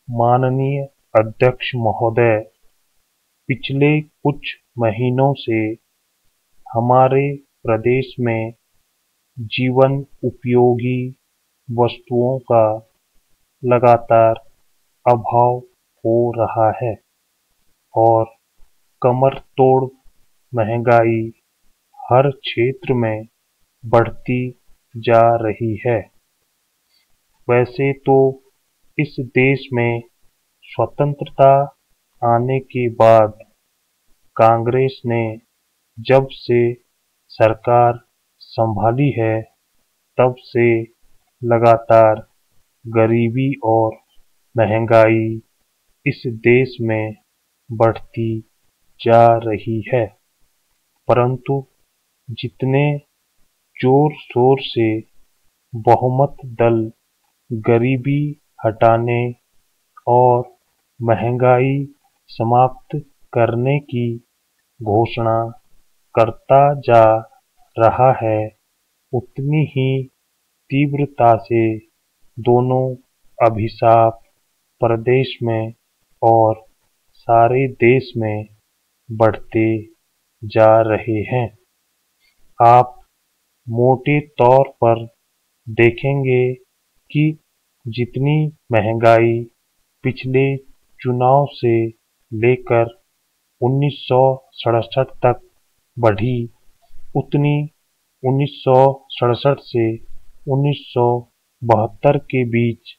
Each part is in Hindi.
माननीय अध्यक्ष महोदय, पिछले कुछ महीनों से हमारे प्रदेश में जीवन उपयोगी वस्तुओं का लगातार अभाव हो रहा है और कमर तोड़ महंगाई हर क्षेत्र में बढ़ती जा रही है। वैसे तो इस देश में स्वतंत्रता आने के बाद कांग्रेस ने जब से सरकार संभाली है, तब से लगातार गरीबी और महंगाई इस देश में बढ़ती जा रही है। परंतु जितने जोर शोर से बहुमत दल गरीबी हटाने और महंगाई समाप्त करने की घोषणा करता जा रहा है, उतनी ही तीव्रता से दोनों अभिशाप प्रदेश में और सारे देश में बढ़ते जा रहे हैं। आप मोटे तौर पर देखेंगे कि जितनी महंगाई पिछले चुनाव से लेकर 1967 तक बढ़ी, उतनी 1967 से 1972 के बीच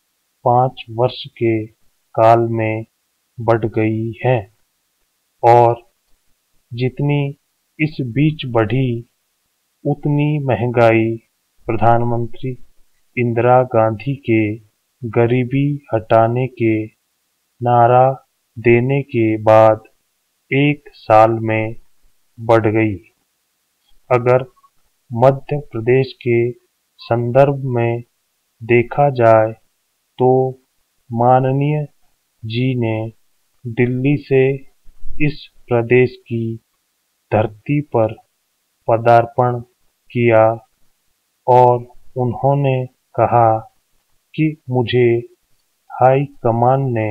5 वर्ष के काल में बढ़ गई है और जितनी इस बीच बढ़ी, उतनी महंगाई प्रधानमंत्री इंदिरा गांधी के गरीबी हटाने के नारा देने के बाद 1 साल में बढ़ गई। अगर मध्य प्रदेश के संदर्भ में देखा जाए तो माननीय जी ने दिल्ली से इस प्रदेश की धरती पर पदार्पण किया और उन्होंने कहा कि मुझे हाई कमान ने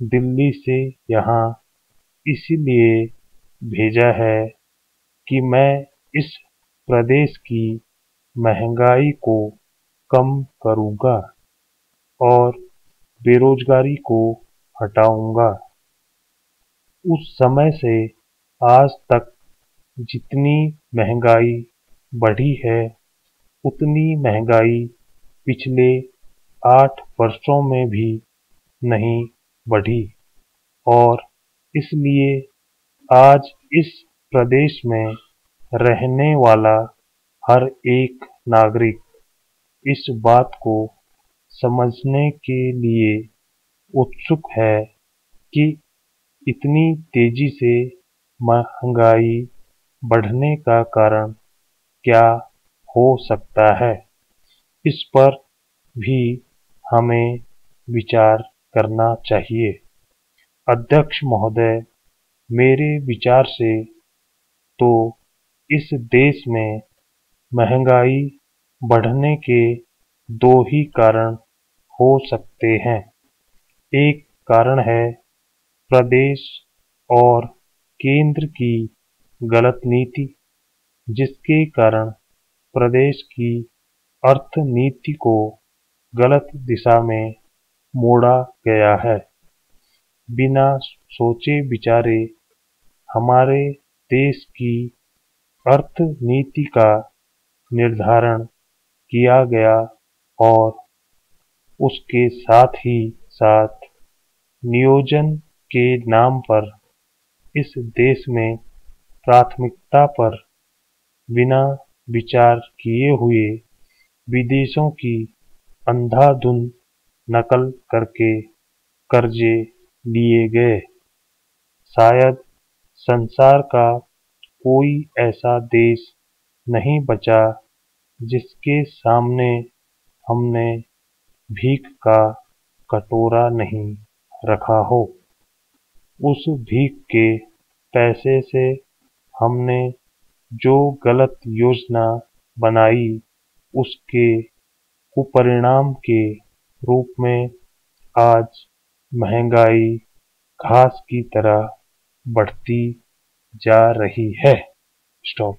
दिल्ली से यहाँ इसलिए भेजा है कि मैं इस प्रदेश की महंगाई को कम करूँगा और बेरोजगारी को हटाऊँगा। उस समय से आज तक जितनी महंगाई बढ़ी है, उतनी महंगाई पिछले 8 वर्षों में भी नहीं बढ़ी और इसलिए आज इस प्रदेश में रहने वाला हर एक नागरिक इस बात को समझने के लिए उत्सुक है कि इतनी तेजी से महंगाई बढ़ने का कारण क्या हो सकता है। इस पर भी हमें विचार करना चाहिए। अध्यक्ष महोदय, मेरे विचार से तो इस देश में महंगाई बढ़ने के 2 ही कारण हो सकते हैं। एक कारण है प्रदेश और केंद्र की गलत नीति, जिसके कारण प्रदेश की अर्थनीति को गलत दिशा में मोड़ा गया है। बिना सोचे विचारे हमारे देश की अर्थनीति का निर्धारण किया गया और उसके साथ ही साथ नियोजन के नाम पर इस देश में प्राथमिकता पर बिना विचार किए हुए विदेशों की अंधाधुंध नकल करके कर्जे लिए गए। शायद संसार का कोई ऐसा देश नहीं बचा जिसके सामने हमने भीख का कटोरा नहीं रखा हो। उस भीख के पैसे से हमने जो गलत योजना बनाई, उसके कुपरिणाम के रूप में आज महंगाई घास की तरह बढ़ती जा रही है। स्टॉप।